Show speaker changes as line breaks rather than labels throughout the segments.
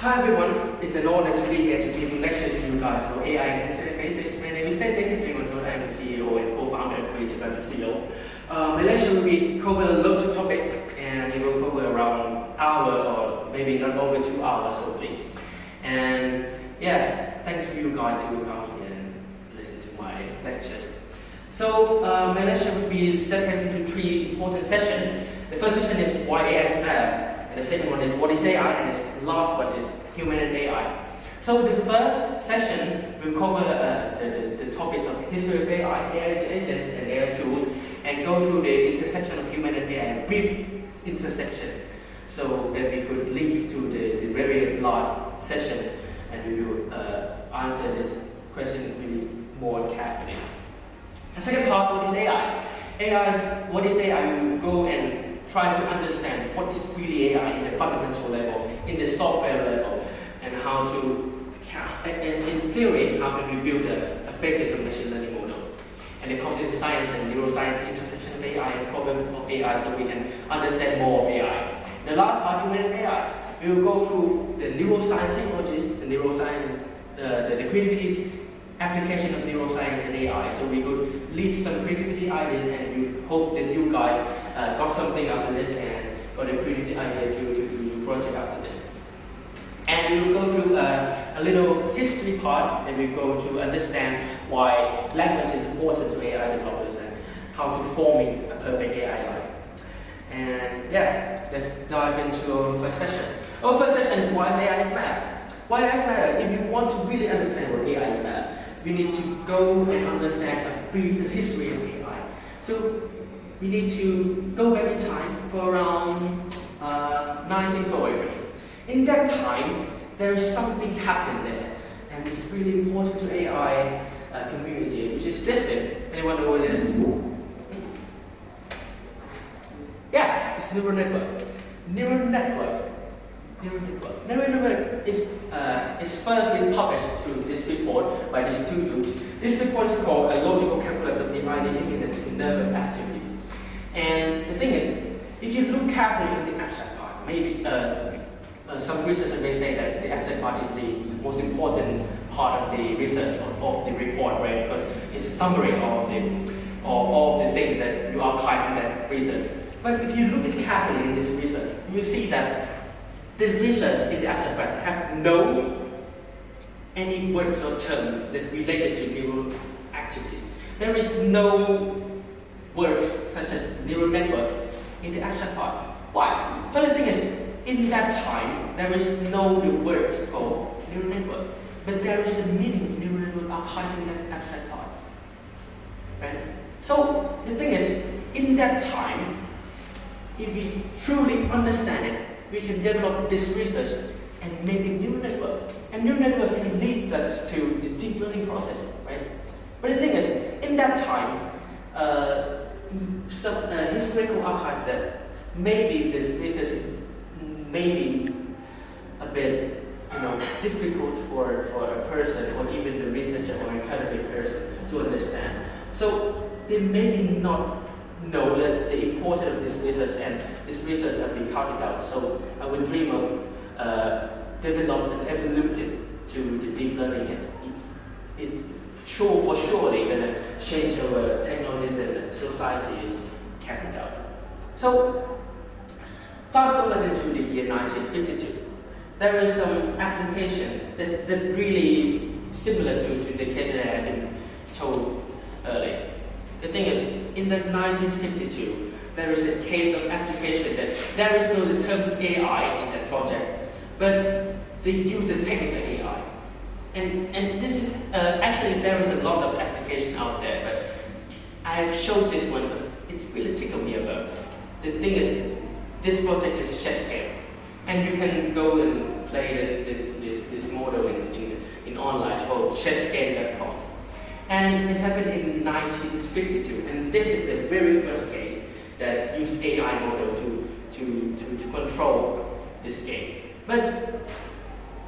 Hi everyone, it's an honor to be here to give lectures to you guys on AI and HCI basics. My name is Kangkhuntod. I'm the CEO and co-founder of CreativeLab CEO. My lecture will be cover lots of topics and it will cover around an hour or maybe not over 2 hours hopefully. And yeah, thanks for you guys to come here and listen to my lectures. So my lecture will be separated into 3 important sessions. The first session is why AI matters. And the second one is what is AI, and the last one is human and AI. So the first session will cover the topics of history of AI, AI agents and AI tools, and go through the intersection of human and AI, brief intersection, so that we could lead to the very last session, and we will answer this question really more carefully. The second part, what is AI? What is AI? We will go and try to understand what is really AI in the fundamental level, in the software level, and how to, in theory, how can we build a basis of machine learning models, and the cognitive science and neuroscience intersection of AI and problems of AI, so we can understand more of AI. The last part, human and AI, we will go through the neuroscience technologies, the neuroscience, the creativity application of neuroscience and AI, so we could lead some creativity ideas, and we hope that you guys got something after this and got a creativity idea to do your project after this. And we will go through a little history part, and we go to understand why language is important to AI developers and how to forming a perfect AI life. And yeah, let's dive into our first session. Our first session, why is AI matter? Why AI matter? If you want to really understand what AI is matter, we need to go and understand a brief history of AI. So we need to go back in time for around 1943. In that time, there is something happened there, and it's really important to AI community, which is this thing. Anyone know what it is? Yeah, it's neural network. Neural network is first been published through this report by these 2 groups. This report is called A Logical Calculus of Dividing Immunity in Nervous Activities. And the thing is, if you look carefully at the abstract part, maybe some researchers may say that the abstract part is the most important part of the research of the report, right? Because it's a summary of all the things that you archive in that research. But if you look at carefully in this research, you will see that the research in the abstract part have no any words or terms that related to neural activities. There is no words such as neural network in the abstract part. Why? But the thing is, in that time, there is no words called neural network, but there is a meaning of neural network archived in that abstract part. Right? So the thing is, in that time, if we truly understand it, we can develop this research and make a neural network. And neural network can lead us to the deep learning process, right? But the thing is, in that time, some historical archive that maybe this research may be a bit, difficult for a person or even the researcher or academic person to understand. So they maybe not know that the importance of this research, and this research has been carried out. So I would dream of developing and evoluting to the deep learning. It's surely going to change our technologies and society is carried out. So fast forward into the year 1952. There is some application that's really similar to the case that I have been told earlier. The thing is, in the 1952, there is a case of application that there is no term AI in that project, but they use the technical AI. And this is, actually there is a lot of application out there, but I have chosen this one because it's really tickled me about. The thing is, this project is chess game, and you can go and play this model in online called chessgame.com. And this happened in 1952, and this is the very first game that used AI model to control this game. But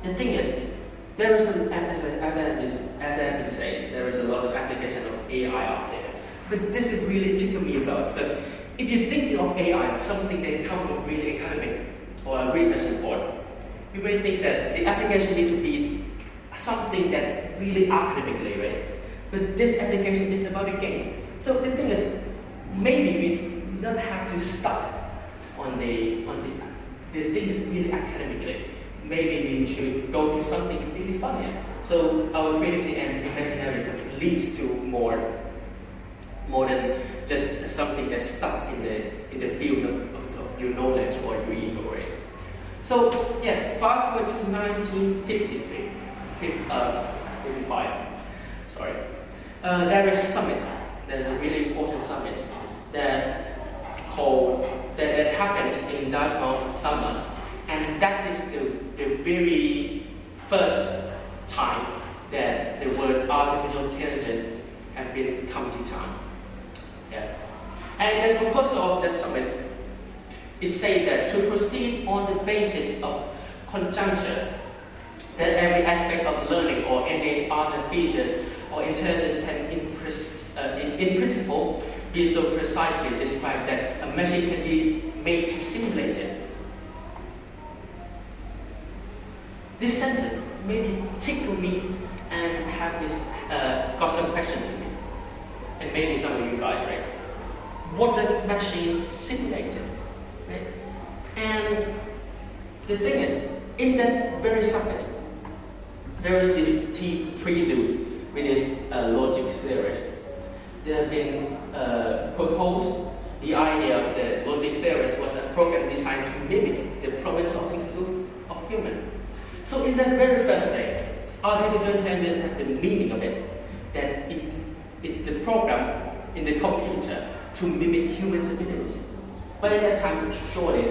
the thing is, there is, as I've been saying, there is a lot of application of AI out there. But this is really tickled me about, because if you're thinking of AI, something that comes from really academic or a research report, you may think that the application needs to be something that really academically, right? But this application is about a game. So the thing is, maybe we don't have to stuck on the thing is really academically. Maybe we should go to something really funnier. So our creativity and imaginary leads to more than just something that's stuck in the field of your knowledge or your ego, right? So yeah, fast forward to 1953, 55. Sorry. There is a summit. There's a really important summit that happened in Dartmouth summer, and that is the very first time that the word artificial intelligence have been come to town. Yeah. And the proposal of that summit, it said that to proceed on the basis of conjunction, that every aspect of learning or any other features or intelligence can in principle be so precisely described that a machine can be made to simulate it. This sentence maybe tickle me and have this got some question to me, and maybe some of you guys, right? What the machine simulated, right? And the thing is, in that very summit, there is this three dudes with this logic theorist. They have been proposed the idea of the logic theorist was a program designed to mimic the problem-solving skill of human. So in that very first day, artificial intelligence has the meaning of it, that it's the program in the computer to mimic human abilities. But at that time, surely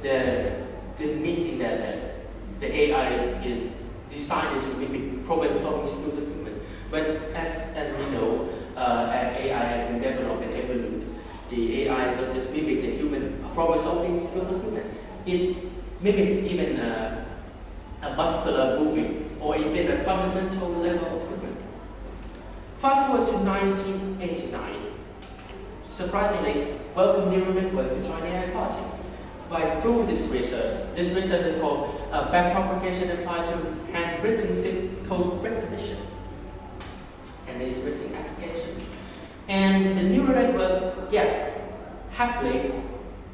the meaning that the AI is designed to mimic problem-solving skills of human. But as we know, as AI has been developed and evolved, the AI does not just mimic the human problem-solving skills of human. It mimics even a muscular moving or even a fundamental level of human. Fast forward to 1989. Surprisingly, welcome neural network to join the AI party. Through this research is called backpropagation applied to handwritten SIP code recognition. And this written application. And the neural network, happily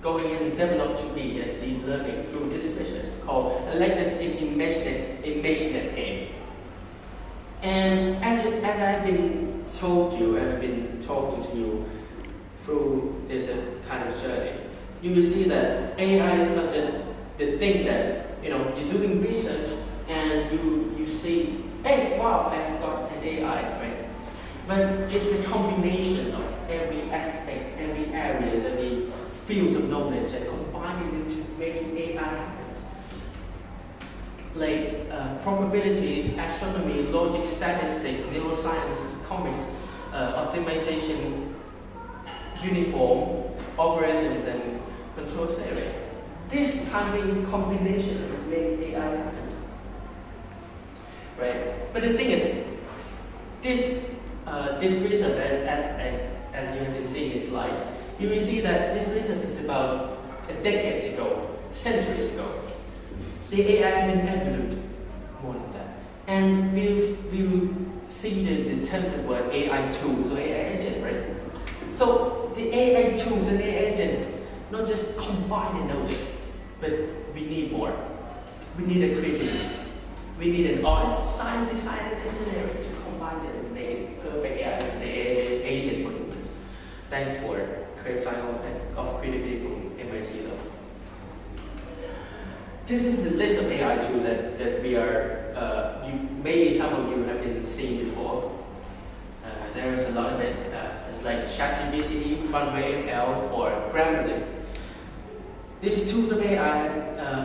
going and developed to be a deep learning through this research called a likeness in ImageNet game. And as I've been told you, and I've been talking to you through this kind of journey, you will see that AI is not just the thing that, you're doing research and you see, hey, wow, I've got an AI, right? But it's a combination of every aspect, every areas, every field of knowledge and combining it to making AI happen. Like probabilities, astronomy, logic, statistics, neuroscience, economics, optimization, uniform, algorithms, and control theory. This kind of combination will make AI happen. Right? But the thing is, this research, as you have been seeing this slide, you will see that this research is about decades ago, centuries ago. The AI has been evolved more than that. And we will see the terms of word AI tools or AI agent, right? So the AI tools and AI agents not just combine the knowledge, but we need more. We need a creativity. We need an art, science, design, and engineering to combine it and make it perfect AI as the agent for humans. Thanks for CreativeLab of Creativity from MIT though. This is the list of AI tools that we are, maybe some of you have been seeing before. There is a lot of it. It's like ChatGPT, Runway, L, or Grammarly. These tools of AI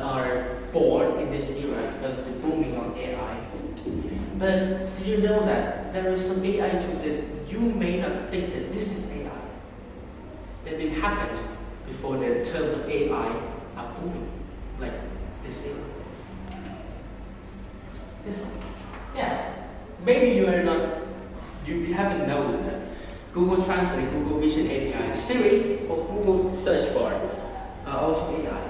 are born in this era because of the booming of AI. But did you know that there are some AI tools that you may not think that this is AI? That it happened before the terms of AI are booming, like this thing. This one. Yeah. Maybe you haven't noticed that. Google Translate, Google Vision API, Siri, or Google Search Bar are also AI.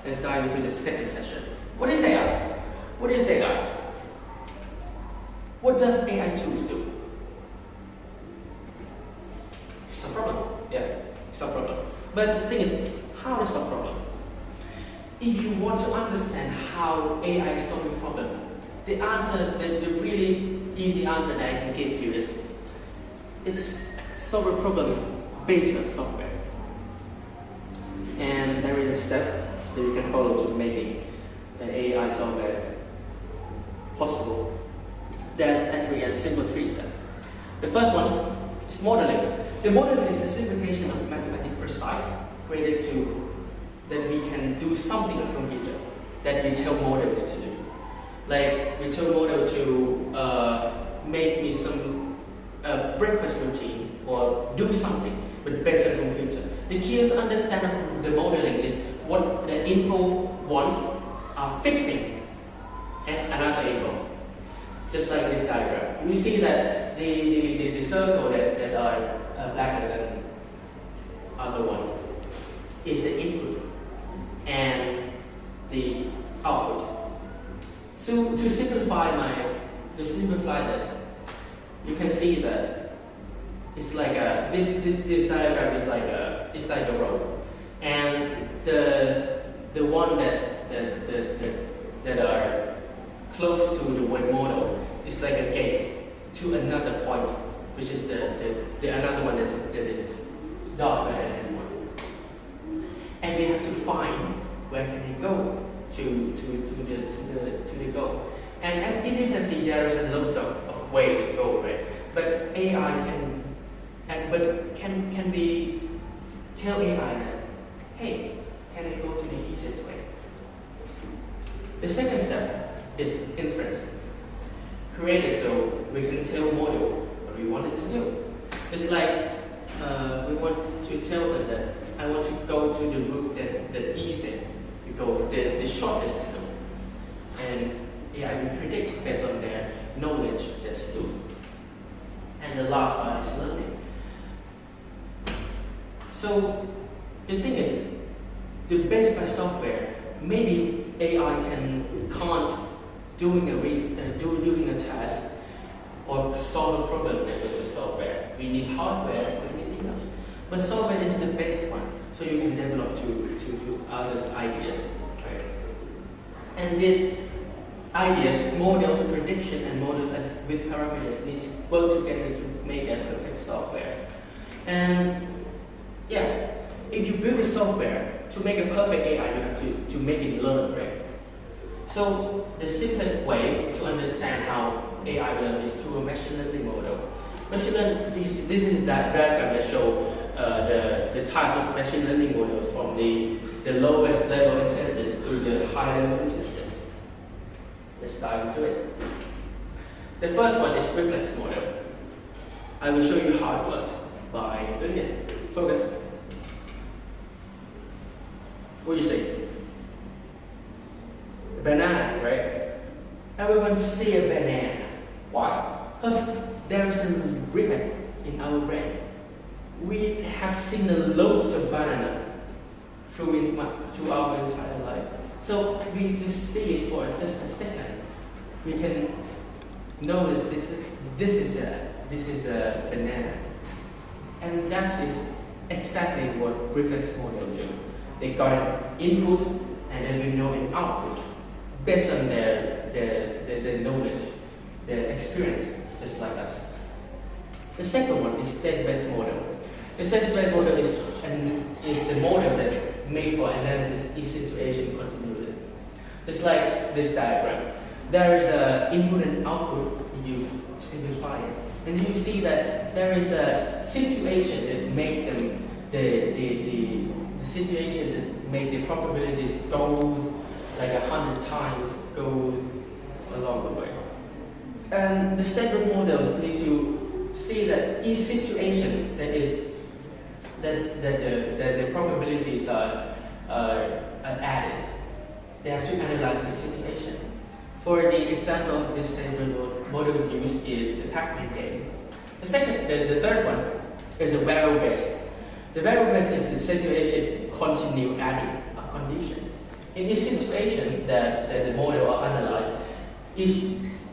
let's dive into the second session. What is AI? What is AI? What does AI tools do? It's a problem. Yeah, it's a problem. But the thing is, how is a problem? If you want to understand how AI is solving problem, the answer, the really easy answer that I can give you is, it's solve a problem based on software. And there is a step that you can follow to making an AI software possible. There's actually a simple 3-step. The first one is modeling. The modeling is a simplification of mathematical precise created to that we can do something on computer that we tell models to do. Like we tell model to make me some breakfast routine or do something, but based on computer. The key is to understand of the modeling is what the info one are fixing and another info. Just like this diagram, we see that the circle that are blacker than other one is the input and the output. So to simplify this, you can see that it's like this diagram is like a road, and the one that are close to the word model is like a gate to another point, which is the another one that is darker than one. And we have to find where can we go to the goal. And if you can see, there is a lot of way to go, right? But AI can we tell AI that, hey, can I go to the easiest way? The second step is inference. Create it so we can tell model what we want it to do. Just like we want to tell them that I want to go to the route that easiest to go, the shortest to go. And AI will predict based on their knowledge, their skills. And the last one is learning. So the thing is, the based by software, maybe AI can't doing a task or solve a problem based on the software. We need hardware or anything else. But software is the best one, so you can develop to others' ideas, right? And these ideas, models, prediction, and models with parameters need to work together to make a perfect software. And yeah, if you build a software to make a perfect AI, you have to make it learn, right? So the simplest way to understand how AI learns is through a machine learning model. Machine learning, this is that diagram that show the types of machine learning models from the lowest level intelligence to the high level intelligence. Let's dive into it. The first one is reflex model. I will show you how it works by doing this. Focus. What do you see? Banana, right? Everyone see a banana. Why? Because there is a reflex in our brain. We have seen loads of banana through our entire life. So we just see it for just a second. We can know that this is a banana. And that is exactly what reflex model do. They got an input and then we know an output based on their knowledge, their experience, just like us. The second one is state-based model. The state-based model is the model that made for analysis in situation continuity. Just like this diagram, there is an input and output. You simplify it, and then you see that there is a situation that make them the situation that make the probabilities go like 100 times go along the way. And the state-based models need to see that each situation that the probabilities are added. They have to analyze the situation. For the example of this state-based model used is the Pac-Man game. The third one is the variable-based. The variable-based is the situation continue adding a condition. In each situation that the model are analyzed, each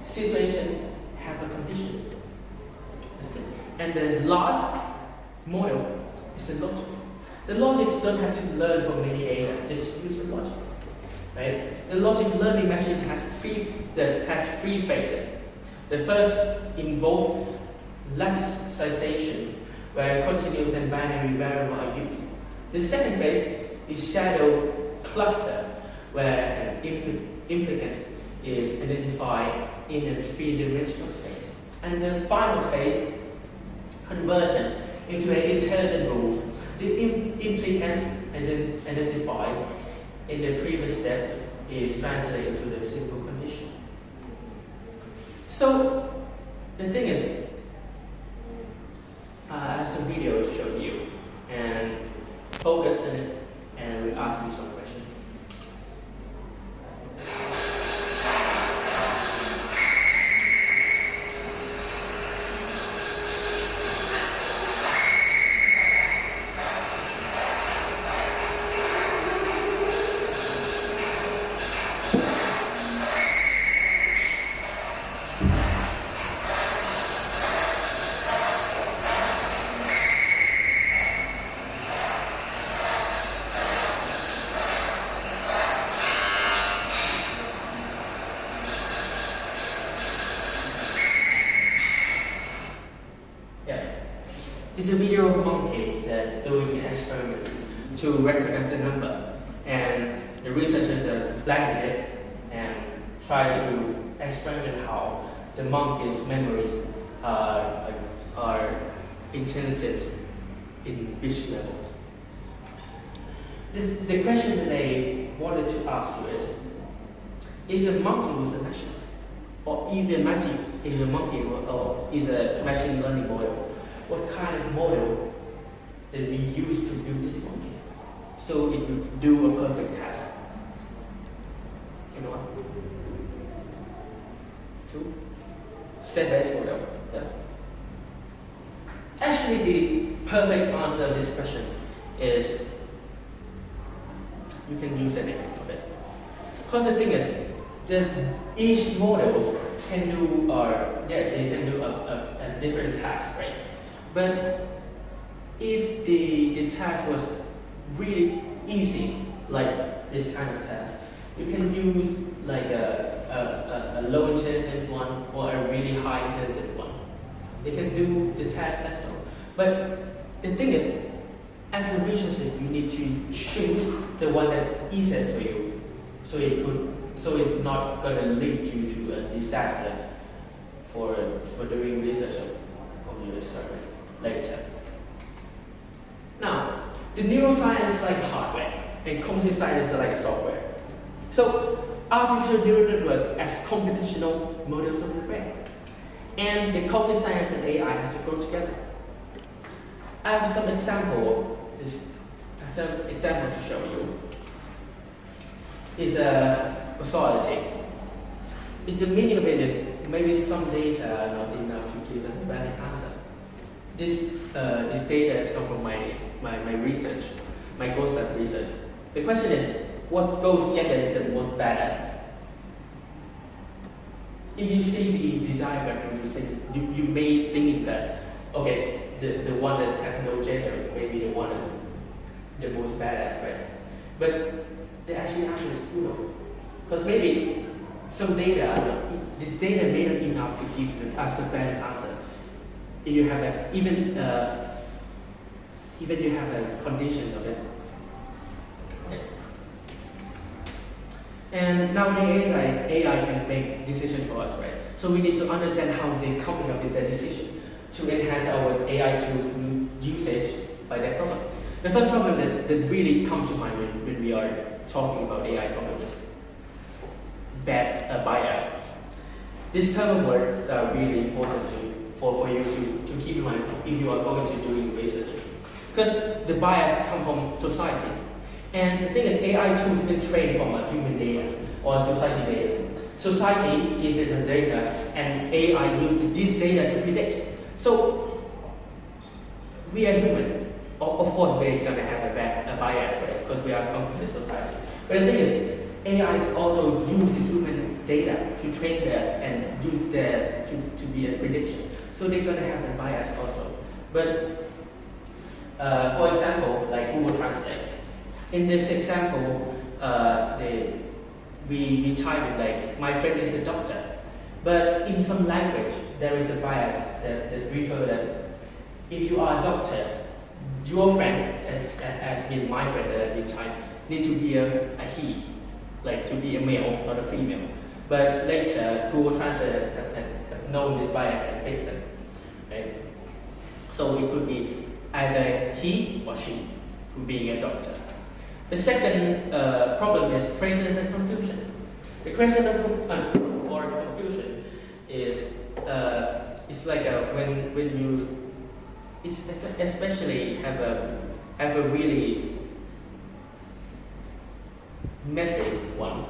situation have a condition. And the last model is the logic. The logic don't have to learn from many data, just use the logic. Right? The logic learning machine has three phases. The first involves latticization, where continuous and binary variable are used. The second phase is shadow cluster, where an implicant is identified in a three-dimensional space. And the final phase, conversion into an intelligent rule. The implicant identified in the previous step is translated into the simple condition. So the thing is, I have some video to show you and focus on it, and we'll ask you some questions. It's a video of a monkey that doing an experiment to recognize the number, and the researchers blinded it and try to experiment how the monkey's memories are intelligent in which levels. The question that they wanted to ask you is, if a monkey was a machine, or if a monkey is a machine learning model, what kind of model that we use to build this monkey so it will do a perfect task? You know what? 2. Set-based model. Yeah. Actually, the perfect answer to this question is you can use any of it. Because the thing is, each model can do a different task, right? But if the task was really easy, like this kind of task, you can use like a low intelligent one or a really high intelligent one. They can do the task as well. But the thing is, as a researcher, you need to choose the one that easiest for you, so it's not gonna lead you to a disaster for doing research on your experiment later. Now, the neuroscience is like hardware, and computer science is like software. So, artificial neural network as computational models of the brain, and the computer science and AI have to go together. I have some example of this. Some example to show you. Is authority. It's the meaning of it is maybe some data are not enough to give us a valid answer. This data has come from my research, my ghost lab research. The question is, what ghost gender is the most badass? If you see the diagram, you may think that, okay, the one that has no gender may be the most badass, right? But the actual answer is because maybe some data, this data may not be enough to give us a valid answer. If you have even you have a condition of it. And nowadays, AI can make decisions for us, right? So we need to understand how they come up with that decision to enhance our AI tools usage by that problem. The first problem that really comes to mind when we are talking about AI problem is bias. These type of words are really important for you to keep in mind if you are going to doing research. Because the bias come from society. And the thing is, AI tools been trained from a human data or society data. Society gives us data, and AI uses this data to predict. So we are human. Of course, we're gonna have a bias, right? Because we are from the society. But the thing is, AI is also use the human data to train that and use that to be a prediction. So they're gonna have a bias also. But for example, like Google Translate. In this example, we type it like, my friend is a doctor. But in some language, there is a bias that refer that if you are a doctor, your friend, as in my friend that we type, need to be a he, like to be a male, not a female. But later, Google Translate have known this bias and fixed it. Right? So it could be either he or she to being a doctor. The second problem is craziness and confusion. The craziness or confusion is it's like when you especially have a really messy one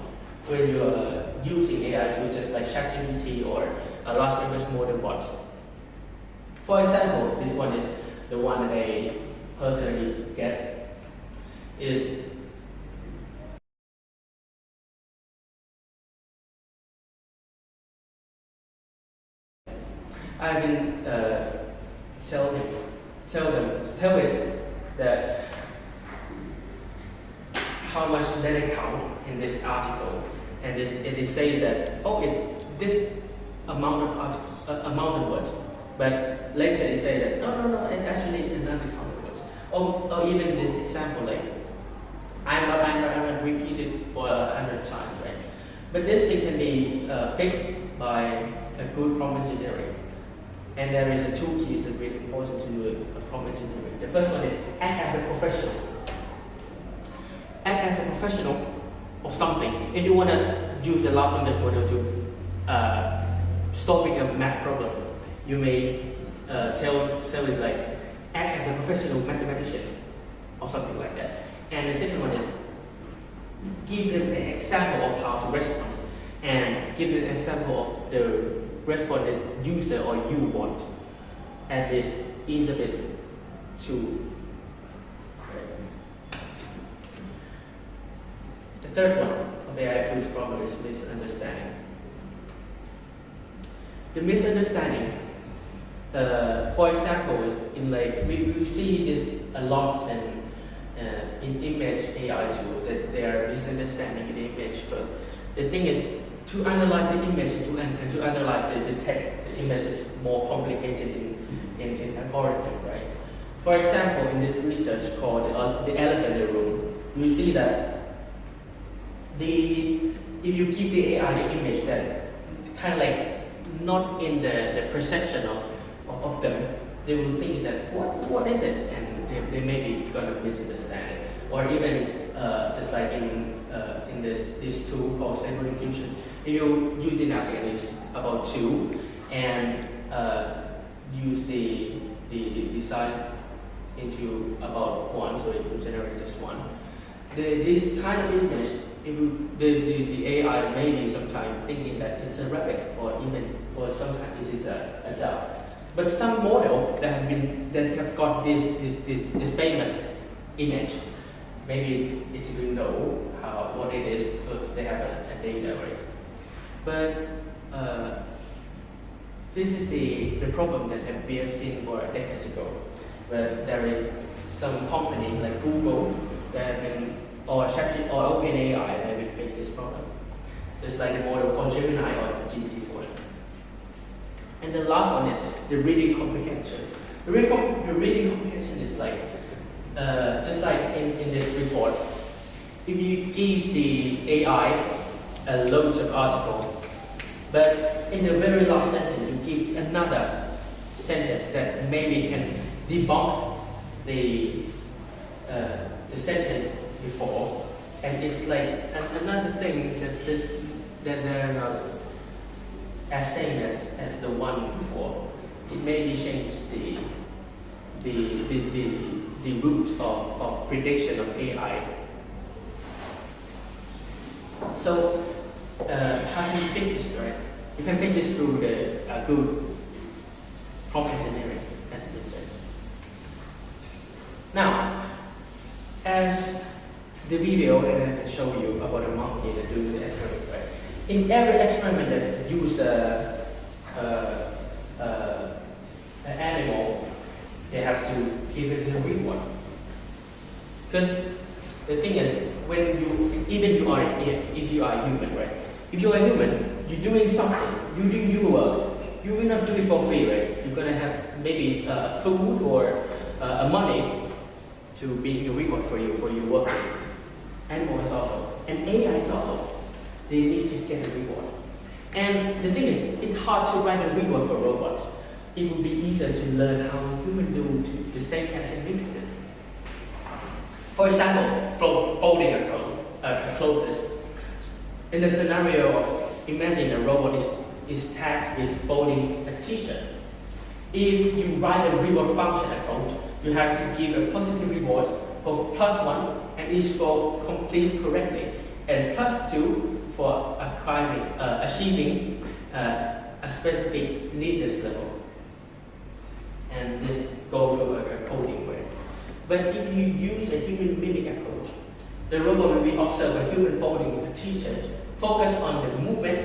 when you are using AI tools just like ChatGPT or a large language model bot. For example, this one is the one that I personally get is I've been tell it that how much letter count in this article, and it says that this amount of words, but later it say that no, it actually another count of words, or even this example like I'm not repeated for 100 times, right? But this thing can be fixed by a good prompt engineering. And there is two keys that are really important to do a prompt engineering. The first one is act as a professional. Act as a professional of something. If you want to use a large language model to solving a math problem, you may tell it like act as a professional mathematician or something like that. And the second one is give them an example of how to respond and give them an example of the response that user or you want. At least ease of it to. The third one of AI tools problem is misunderstanding. The misunderstanding, for example, is in like we see this a lot in image AI tools that they are misunderstanding the image because the thing is to analyze the image and to analyze the text, the image is more complicated in algorithm, right? For example, in this research called the elephant in the room, you see that if you give the AI the image that kind of like not in the perception of them, they will think that what is it, and they may be gonna misunderstand it, or even just like in this tool called Stable Diffusion, if you use the nothing it's about 2 and use the size into about 1, so it will generate just 1. This kind of image, the AI may be sometimes thinking that it's a rabbit or sometimes it is a duck. But some model that have got this famous image, maybe it will know what it is, so they have a data, right? But this is the problem that we have seen for decades ago, where there is some company like Google that have been, or ChatGPT or OpenAI that have been fix this problem. Just like the model called Gemini or GPT-4. And the last one is the reading comprehension. The reading comprehension is like, just like in this report, if you give the AI a loads of articles, but in the very last sentence you give another sentence that maybe can debunk the sentence before, and it's like another thing that they're not as same as the one before. It may be changed the root of prediction of AI. So how can you think this, right? You can think this through the good prompt engineering, as it is said. Now, as the video that I can show you about a monkey that do the experiment, right? In every experiment that use an animal, they have to give it a reward. Because the thing is, when you, even you are, if you are human, right? If you are human, you're doing something, you do your work, you will not do it for free, right? You're gonna have maybe food or money to be your reward for your work. Animals also, and AI is also, they need to get a reward. And the thing is, it's hard to write a reward for robots. It would be easier to learn how humans do the same as a mimic. For example, folding a clothes. In the scenario of imagine a robot is tasked with folding a t-shirt. If you write a reward function approach, you have to give a positive reward of +1 and each fold complete correctly, and +2 for achieving a specific neatness level. And this goes through a coding way. But if you use a human mimic approach, the robot will be observe a human folding a t-shirt, focus on the movement,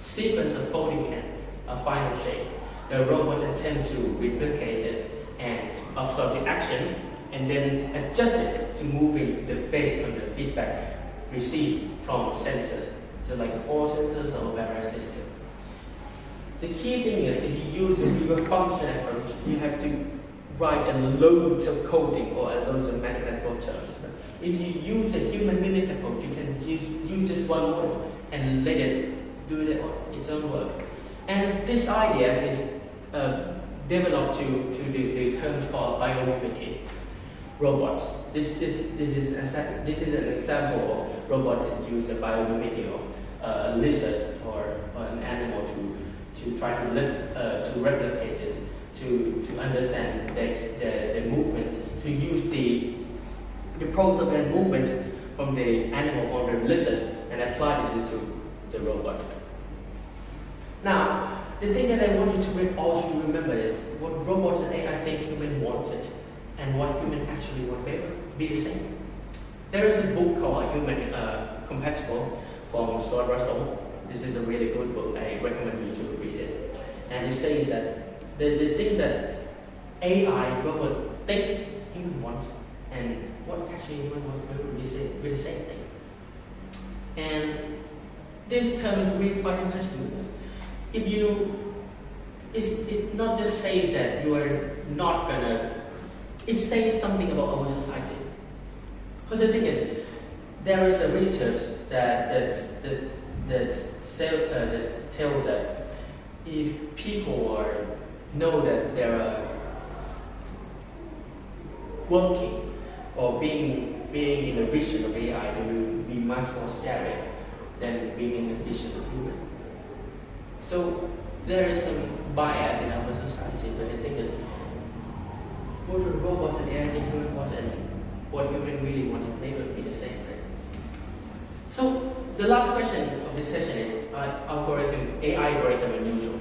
sequence of folding and a final shape. The robot attempts to replicate it and observe the action and then adjust it to moving based on the feedback received from sensors, so like force sensors or various systems. The key thing is if you use a reward function approach, you have to write a loads of coding or a loads of mathematical terms. If you use a human mimic approach, you can use just one model and let it do its own work. And this idea is developed to the terms called biomimicry robots. This is an example of robot that use a biomimicry of a lizard or an animal to try to replicate it, to understand the movement, to use the process of that movement from the animal, from the lizard, and apply it into the robot. Now, the thing that I want you to also remember is what robots and AI think human wanted and what human actually want be the same. There is a book called Human Compatible from Stuart Russell. This is a really good book. I recommend you to read it. And it says that the thing that AI robot thinks human wants and what actually human wants will be the same thing. And this term is really quite interesting because if it not just says that you are not gonna, it says something about our society. Because the thing is, there is a research that tell that if people know that they are working or being in a vision of AI, they will be much more scary than being in the vision of human. So there is some bias in our society, but the thing is, what the robots and AI think human want and what human really want, they will be the same, right? So the last question of this session is AI algorithm unusual.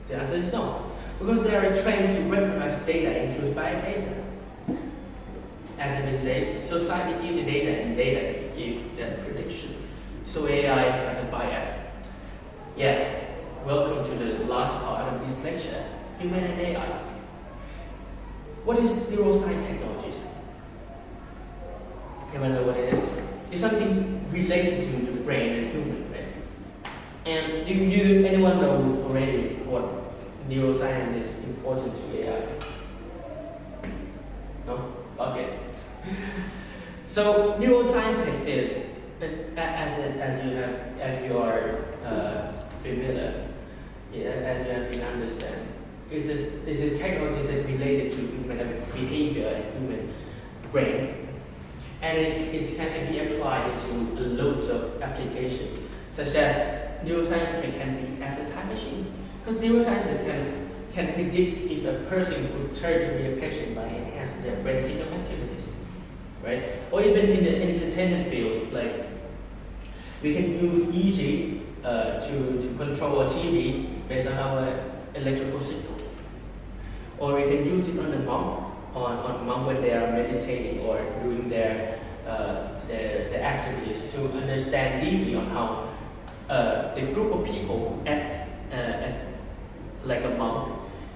The answer is no, because they are trained to recognize data includes biased data. As I've been saying, society gives the data and data give the prediction. So AI has a bias. Yeah, welcome to the last part of this lecture, human and AI. What is neuroscience technologies? Anyone know what it is? It's something related to the brain and human, right? And do anyone knows already what neuroscience is important to AI? No? Okay. So neuroscience is, as you are familiar, as you have been understand, it is technology that related to human behavior and human brain, and it can be applied into loads of applications, such as neuroscience can be as a time machine, because neuroscientists can predict if a person would turn to be a patient by enhancing their brain signal activities, right? Or even in the entertainment field, like we can use EEG to control a TV based on our electrical signal.
or we can use it on the monk, on monk when they are meditating or doing their activities to understand deeply on how the group of people acts as like a monk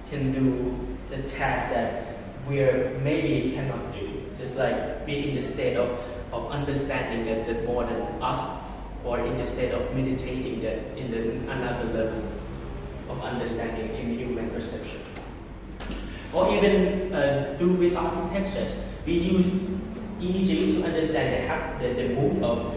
can do the task that we maybe cannot do, just like be in the state of understanding that more than us, or in the state of meditating that in another level of understanding in human perception. Or even do with architectures. We use EEG to understand the mood of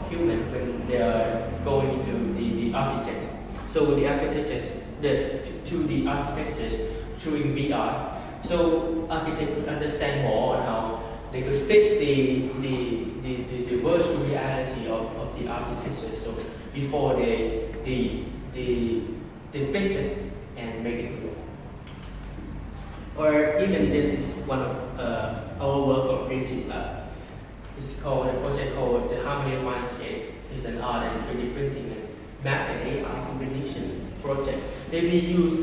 human when they are going to the architect. So the architectures, to the architectures through VR. So architects could understand more on how they could fix the virtual reality of the architecture. So before they fix it and make it real. Or even this is one of our work on CreativeLab. It's called a project called the Harmony of Mindscape. It's an art and 3D printing and math and AI combination project. They will use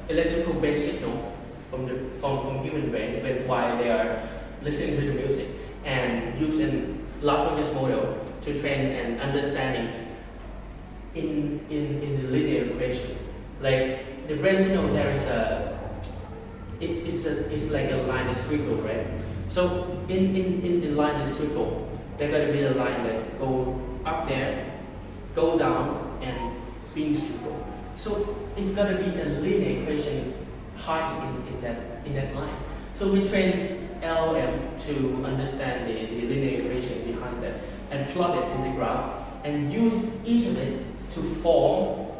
electrical brain signal from human brain while they are listening to the music, and using large language model to train and understanding in the linear equation. Like the brain signal, there is it's like a line, a circle, right? So in the line, the circle, there's gonna be a line that go up there, go down, and being circle. So it's gonna be a linear equation high in that line. So we train LLM to understand the linear equation behind that and plot it in the graph and use each of it to form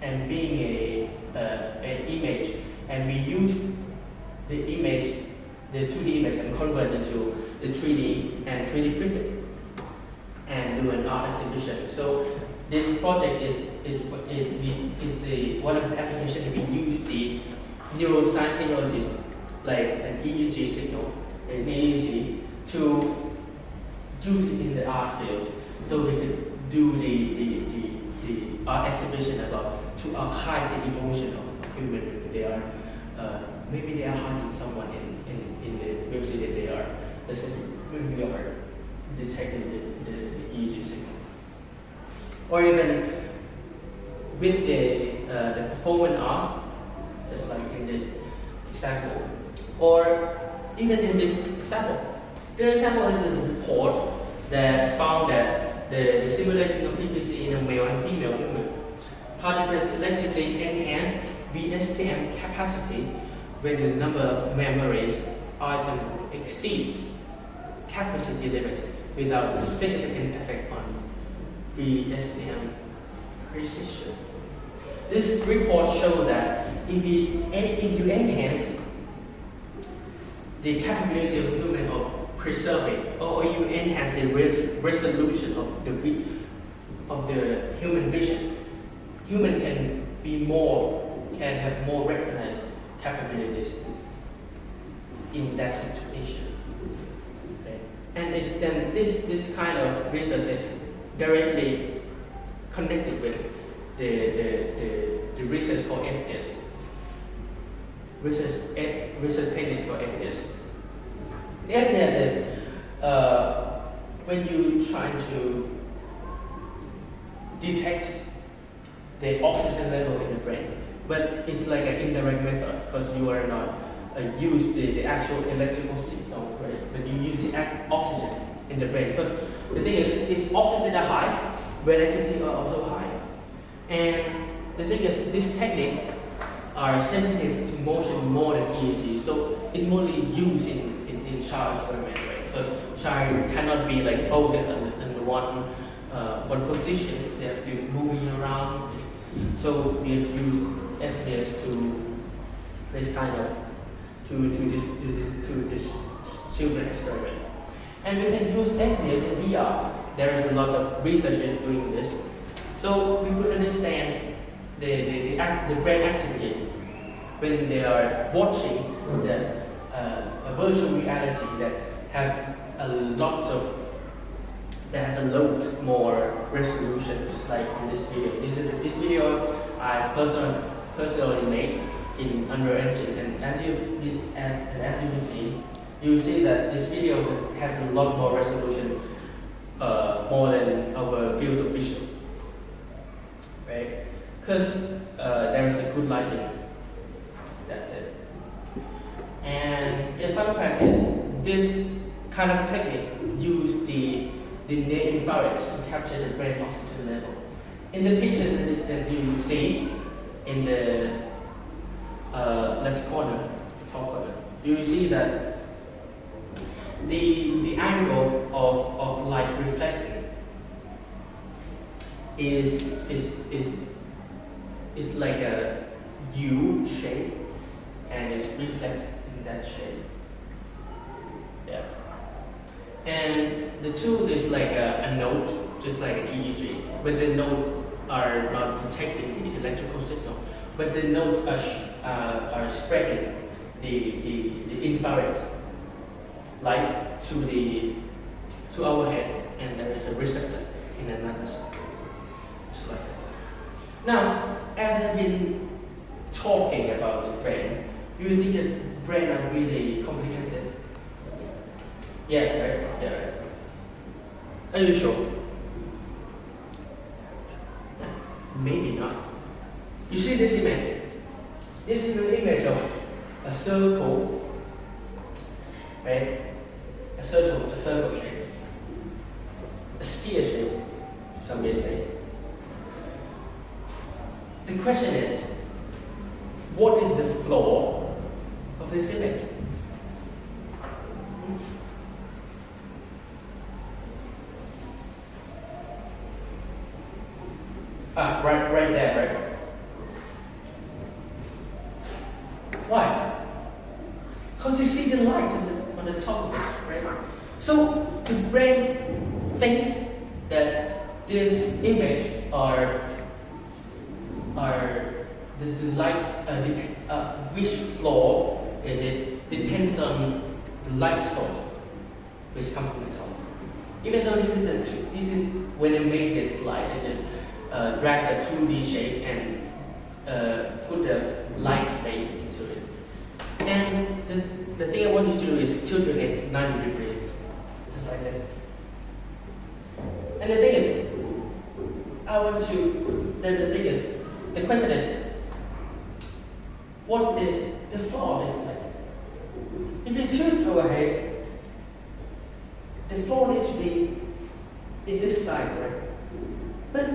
and being an image, and we use the image, the 2D image, and convert it to the 3D and 3D print it and do an art exhibition. So this project is one of the applications that we use the neuroscience technologies like an EEG signal, an EEG, to use it in the art field. So we could do the art exhibition about to archive the emotion of human. They are maybe they are hiding someone in the music that they are listening when we are detecting the EEG signal. Or even with the performance art, just like in this example, or even in this example. The example is a report that found that the simulation of frequency in a male and female human participants selectively enhance the STM capacity when the number of memories items exceed capacity limit without significant effect on the STM precision. This report shows that if you enhance the capability of human of preserving, or you enhance the resolution of the human vision, human can have more recognized capabilities in that situation. Okay? And then this kind of research is directly connected with the research called evidence. Research techniques called evidence. The evidence is when you try to detect the oxygen level in the brain, but it's like an indirect method because you are not use the actual electrical signal, right? But you use the oxygen in the brain, because the thing is, if oxygen are high, brain activity are also high. And the thing is, this technique are sensitive to motion more than EEG, so it mostly used in child experiment, right? Because child cannot be like focused on one position; they have to be moving around. So we have used FPS to this kind of to this children experiment, and we can use FPS in VR. There is a lot of research in doing this, so we could understand the brain activities when they are watching a virtual reality that have a lot more resolution, just like in this video. This video I've personally made in Unreal Engine, and as you can see, you will see that this video has a lot more resolution, more than our field of vision, right? Because there is a good lighting. That's it. And the fun fact is, this kind of techniques use the near infrared to capture the brain oxygen level. In the pictures that you see in the left corner, top corner, you will see that the angle of light reflecting is like a U shape, and it's reflected in that shape. Yeah. And the tool is like a note, just like an EEG, but the notes are not detecting the electrical signal, but the notes are spreading the infrared light to our head, and there is a receptor in another side. Just like that. Now, as I've been talking about the brain, you will think that brain are really complicated. Yeah, right? Yeah, right. Are you sure? Yeah. Maybe not. You see this image? This is an image of a circle, right? A circle shape. A sphere shape, some may say. The question is, what is the flaw of this image? Right there, right? Why? Because you see the light on the top of it, right? So the brain think that this image are the lights, which flaw is it, depends on the light source which comes from the top. Even though this is when they made this slide, they just drag a 2D shape and put the light fade into it. And the thing I want you to do is tilt your head 90 degrees, just like this. And the thing is, the question is, what is the flaw is like? If you tilt your head, the flaw needs to be in this side, right? But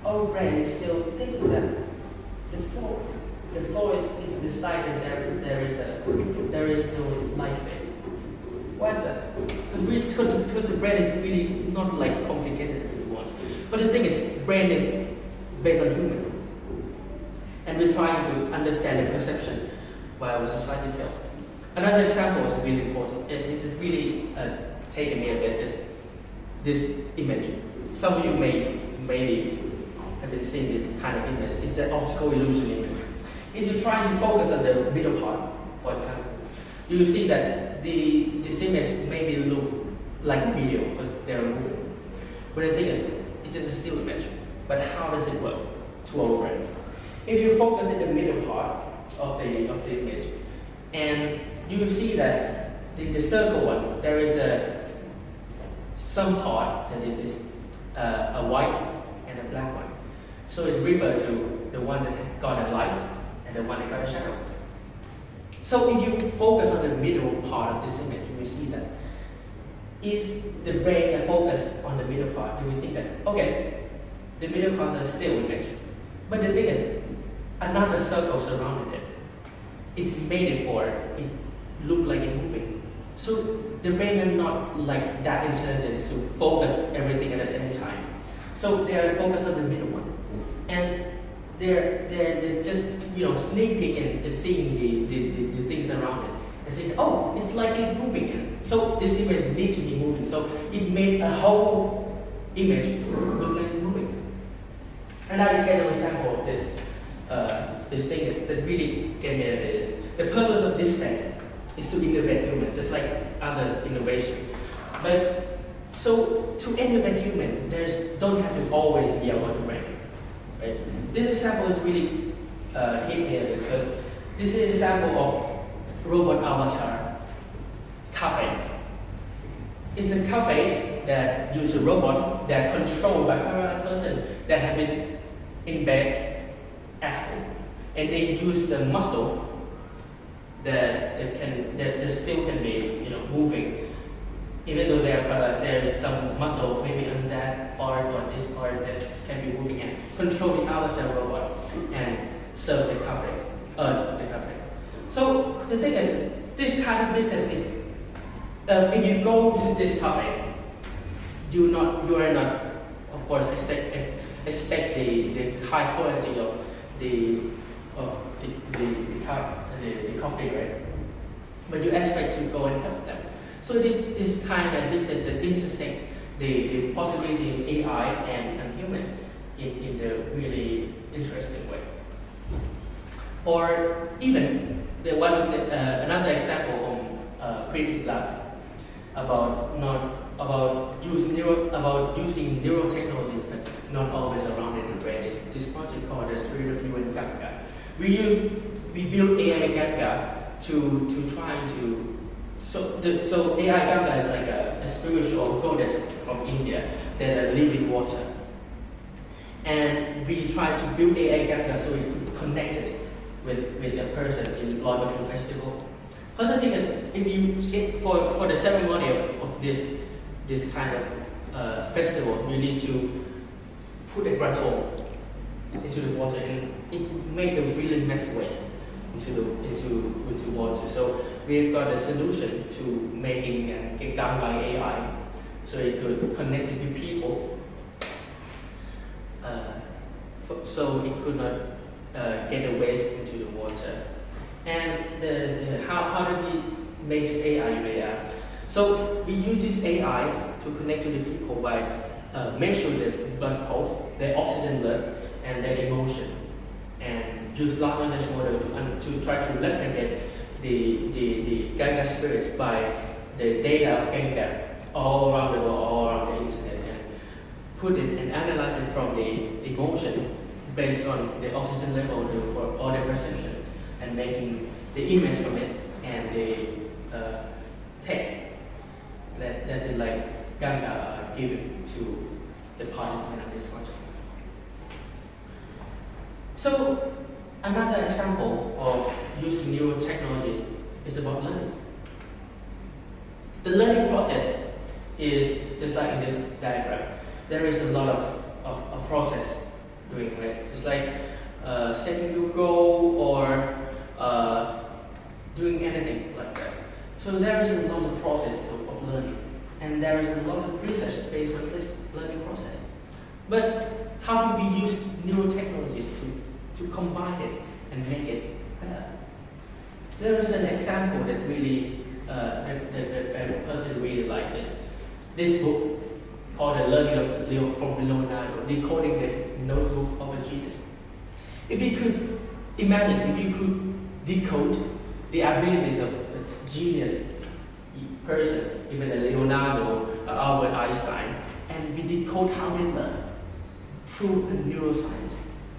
our brain is still thinking that the flaw is this side, and there is no light fade. Why is that? Because the brain is really not like complicated as we want. But the thing is, brain is based on human, and we're trying to understand the perception by our society itself. Another example is really important. It really taken me a bit is this image. Some of you maybe have been seeing this kind of image. It's the optical illusion image. If you try to focus on the middle part, for example, you will see that this image maybe look like a video because they're moving. But the thing is, it's just a still image. But how does it work to our brain? If you focus in the middle part of the image, and you will see that the circle one, there is some part that it is a white and a black one. So it's referred to the one that got a light and the one that got a shadow. So if you focus on the middle part of this image, you will see that if the brain focus on the middle part, you will think that, okay, the middle part is a still image. But the thing is, another circle surrounded it. It made it it looked like it moving. So the brain is not like that intelligent to focus everything at the same time. So they are focused on the middle one. And they're just sneak peeking and seeing the things around it and saying, oh, it's like it's moving. So this image needs to be moving. So it made a whole image look like it's moving. Another case of example of this thing is that really gave me a bit is the purpose of this tech is to innovate human, just like others innovation. But so to innovate human, don't have to always be our brain. Right? This example is really hit here because This is an example of robot avatar cafe. It's a cafe that uses a robot that controlled by a paralyzed person that have been in bed at home, and they use the muscle that still can be moving. Even though they are paralyzed, there is some muscle maybe on that part or this part that can be moving and control the avatar robot and serve the cafe. So the thing is, this kind of business is, if you go to this cafe, you are not, of course, expect the high quality of the coffee, right? But you expect to go and help them. So this kind of business that intersect the possibility of AI and human in a really interesting way. Or even another example from CreativeLab about using neurotechnologies but not always around in the brain. It's this project called the Spirit of You and Ganga. We build AI Ganga to try to so AI Ganga is like a spiritual goddess from India that live in water, and we try to build AI Ganga so it could connect it with a person in Loi Festival. Other thing is, for the ceremony of this kind of festival, you need to put a grotto into the water, and it make a really mess waste into water. So we've got a solution to making Ganga AI, so it could connect it with people, so it could not get the waste into the water. And how did we make this AI, you may ask? So we use this AI to connect to the people by measure the blood pulse, their oxygen level, and their emotion, and use large language model to try to replicate the Ganga spirits by the data of Ganga all around the world, all around the internet, and put it and analyze it from the emotion based on the oxygen level for all the perception, and making the image from it and the text that's it like Ganga given to the participant of this project. So another example of using neurotechnologies is about learning. The learning process is just like in this diagram. There is a lot of process doing it. Just like setting your goal or doing anything like that. So there is a lot of process of learning, and there is a lot of research based on this learning process. But how can we use neurotechnologies to combine it and make it better? There is an example that really that a person really liked this book called The Learning of Leo from Leonardo, Decoding the Notebook of a Genius. If you could imagine, if you could decode the abilities of a genius person, even a Leonardo, Albert Einstein, and we decode how they learn through neuroscience,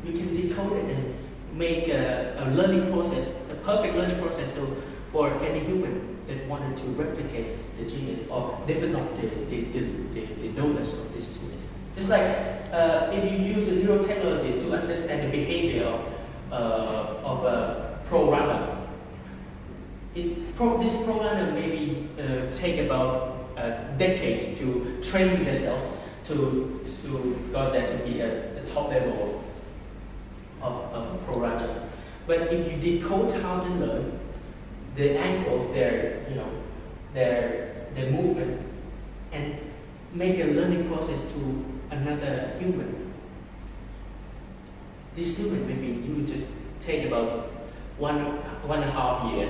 we can decode it and make a learning process, a perfect learning process, so for any human that wanted to replicate the genius or develop the knowledge of this genius. Just like if you use the neurotechnologies to understand the behavior of a pro runner, this pro runner maybe take about decades to train themselves to got that to be at the top level of pro runners. But if you decode how they learn, the angles, their movement, and make a learning process to another human, this human maybe you just take about one and a half year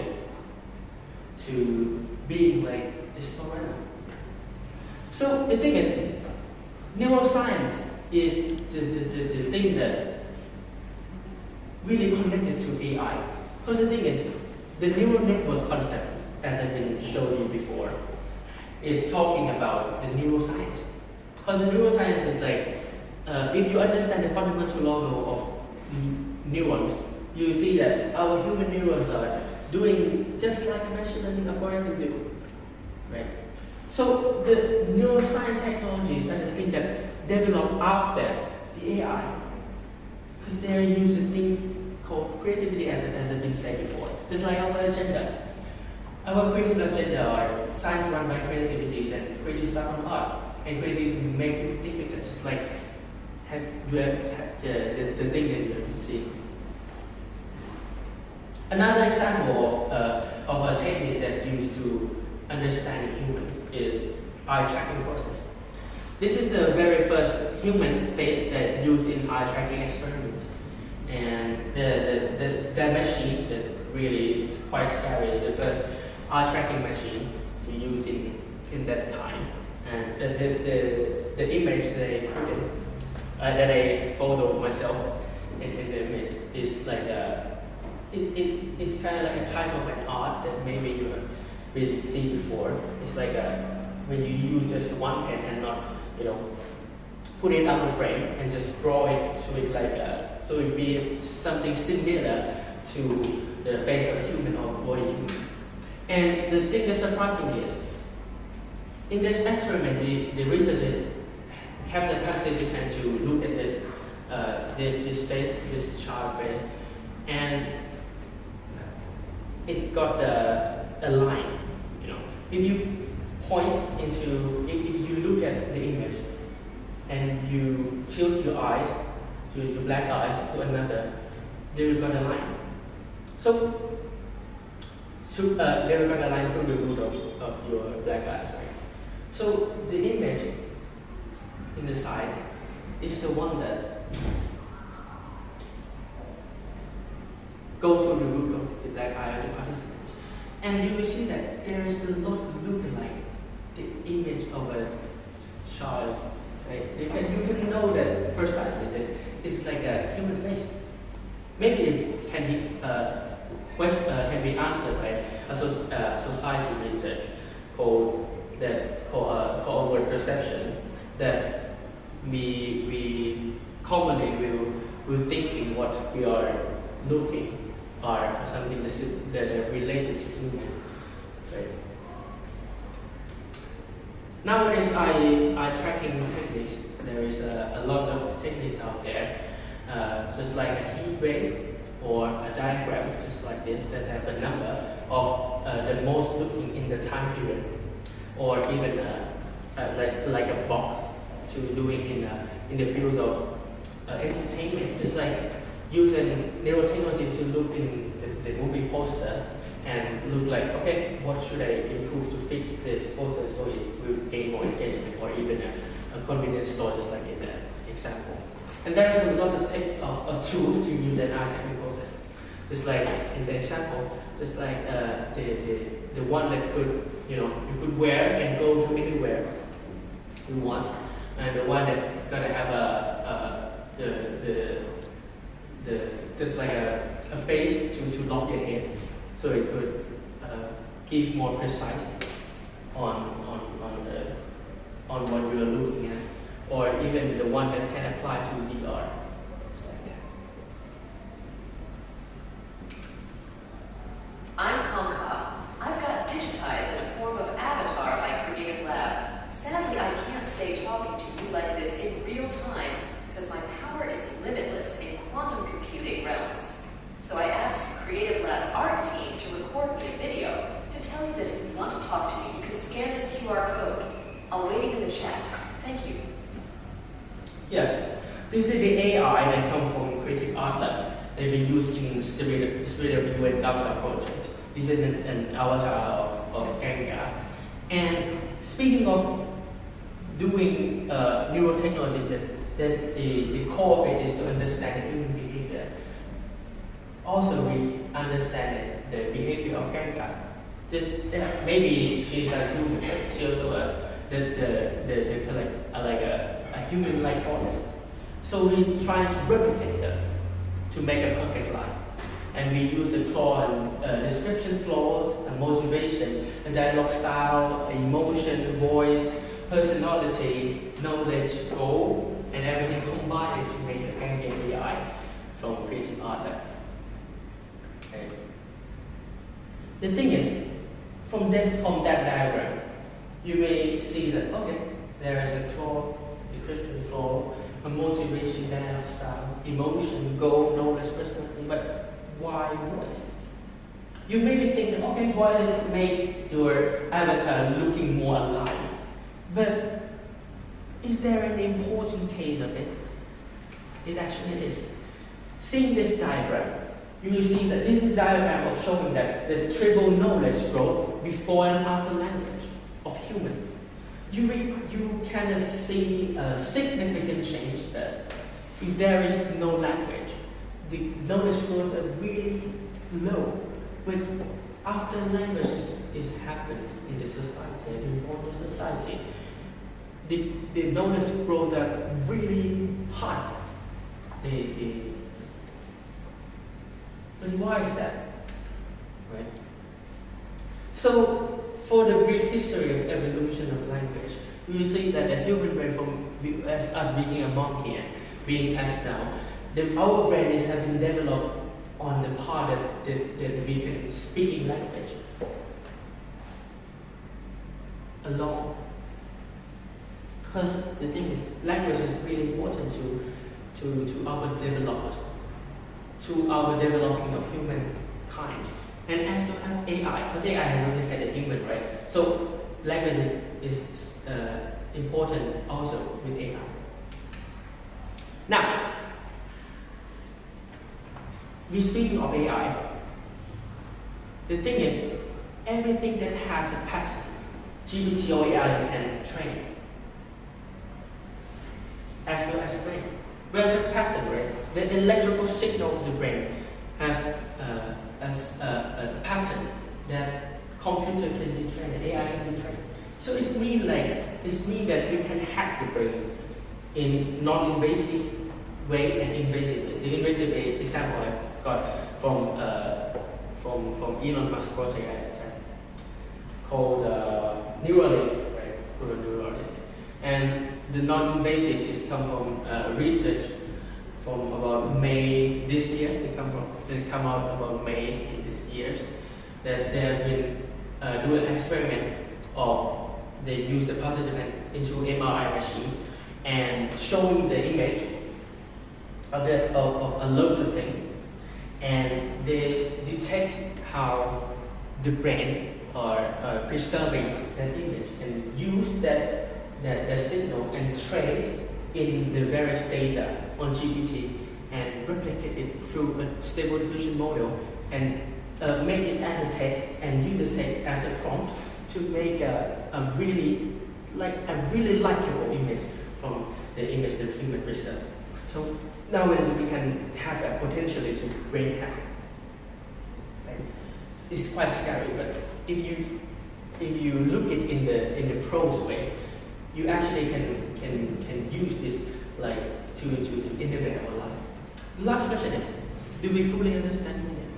to being like this pro runner. So the thing is, neuroscience is the thing that really connected to AI. Because the thing is, the neural network concept, as I've been showing you before, is talking about the neuroscience. Because the neuroscience is like, if you understand the fundamental level of neurons you see that our human neurons are doing just like a machine learning algorithm do, right? So the neuroscience technologies are the thing that develop after the AI, because they are using a thing called creativity, as has been said before, just like our agenda. Our creative agenda are science run by creativities and creative start from art, and creative make you think, because just like you have the thing that you have seen. Another example of a technique that used to understand a human is eye tracking process. This is the very first human face that used in eye tracking experiments, and the machine that really quite scary is the first eye tracking machine to use in that time. And the image that I put in, that I photo myself in the image is like it's kind of like a type of an art that maybe you have been seen before. It's like when you use just one pen and not, put it out of the frame and just draw it, so it like so it be something similar to the face of a human or body human. And the thing that surprised me is, in this experiment, the researchers have the participant to look at this face, this child face, and it got a line. If you point into, if you look at the image and you tilt your eyes, your black eyes to another, they will got a line. So they will got a line through the root of your black eyes, right? So the image in the side is the one that goes through the root of the black eye of the participants. And you will see that there is a lot look like the image of a child. Right? You can know that precisely that it's like a human face. Maybe it can be answered by a society research called word perception, that we commonly will thinking what we are looking are something that are related to human. Right? Nowadays, eye tracking techniques, there is a lot of techniques out there, just like a heat wave or a diagram, just like this, that have a number of the most looking in the time period, or even like a box to doing in the fields of entertainment, just like using neurotechnologies to look in the movie poster and look like, okay, what should I improve to fix this poster so it will gain more engagement, or even a convenience store, just like in the example. And there is a lot of tools to use that eye tracking process. Just like in the example, just like the one that could, you could wear and go to anywhere you want, and the one that gonna have just like a base to lock your head, so it could give more precise on what you are looking at, or even the one that can apply to VR. Just like that.
I'm Kangkhuntod. I've got digitized in a form of avatar by CreativeLab. Sadly, I can't stay talking to you like this in real time because my power is limitless in quantum computing realms. So I asked CreativeLab art team to record me a video to tell you that if you want to talk to me, you can scan this QR code. I'll wait in the chat. Thank you.
Yeah, this is the AI that comes from Creative Art Lab. They've been used in SCIUS and Kangkhuntod project. This is an avatar of Kangkhuntod. And speaking of doing neurotechnologies, that the core of it is to understand the human behavior. Also, we understand the behavior of Kangkhuntod. Maybe she's a human, but she also like a human-like bonus. So we try to replicate her to make a perfect life. And we use the core description flows, motivation, dialogue style, emotion, voice, personality, knowledge, goal, and everything combined to make a Kangkhuntod AI from Creative Art Lab. Okay. The thing is, from that diagram, you may see that okay, there is a core, a Christian flow, a motivation, dialogue style, emotion, goal, knowledge, personality, but why voice? You may be thinking, okay, voice make your avatar looking more alive, but is there an important case of it? It actually is. Seeing this diagram, you will see that this is a diagram of showing that the triple knowledge growth before and after language of human. You can see a significant change that if there is no language, the knowledge growth are really low. But after language is happened in the society, in modern society, the knowledge growth are really high. And why is that? Right? So, for the brief history of evolution of language, we will see that the human brain from us being a monkey and being us now, our brain has been developed on the part that we can speak in language alone. Because the thing is, language is really important to our developers, to our developing of humankind. And as well as AI, because AI has only look at the human, right? So language is important also with AI. Now, speaking of AI, the thing is, everything that has a pattern, GPT or AI can train, as well as brain. Where's a pattern, right? The electrical signal of the brain have a pattern that computer can be trained, AI can be trained. So it's mean that we can hack the brain in non-invasive way and invasive way. The invasive way example I got from Elon Musk project called Neuralink, right? Called Neuralink. And the non-invasive is come from research from about May this year. They come out about May in this year. That they have been doing an experiment of they use the participant into MRI machine and showing the image of a lot of things, and they detect how the brain are preserving that image and use that signal and train in the various data on GPT and replicate it through a stable diffusion model and make it as a text and use the text as a prompt to make a really likable image from the image that human preserve. So nowadays we can have a potentially to brain hack. Right? It's quite scary, but if you look it in the prose way, you actually can use this like to innovate our life. The last question is, do we fully understand human?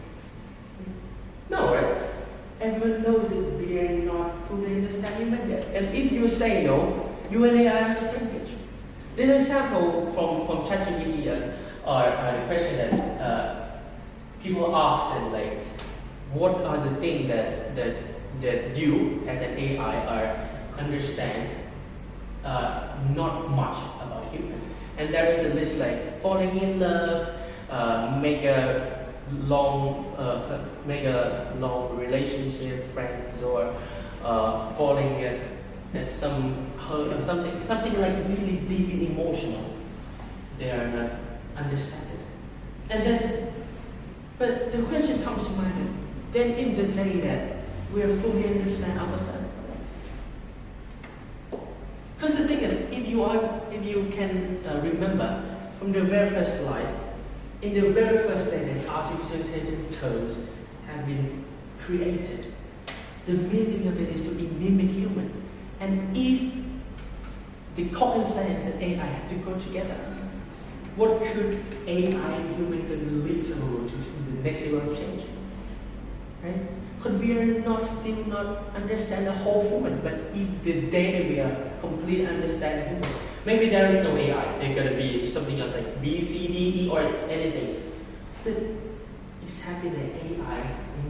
No, right? Everyone knows that we are not fully understand human yet. And if you say no, you and AI are on the same page. This example from ChatGPT are the question that people ask and like, what are the things that you as an AI are understand not much about human. And there is a list like falling in love, make a long relationship, friends, or falling at something like really deep and emotional. They are not understanding. And then, but the question comes to mind. Then in the day that we are fully understand ourselves. Because the thing is, if you can remember from the very first slide, in the very first day that artificial intelligence terms have been created, the meaning of it is to mimic human. And if the common sense and AI have to go together, what could AI and human can lead to the next level of change? Right? Because we are still not understand the whole human, but if the data we are completely understand human, maybe there is no AI. They're gonna be something else like B, C, D, E, or anything. But it's having an AI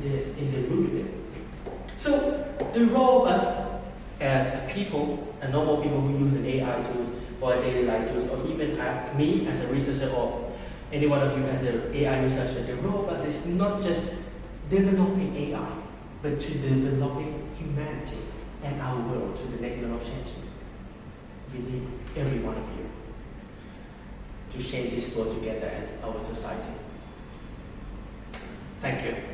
in the root of it. So the role of us as people, and normal people who use an AI tools for our daily life tools, or even me as a researcher or any one of you as an AI researcher, the role of us is not just developing AI, but to developing humanity and our world to the next level of change. We need every one of you to change this world together as our society. Thank you.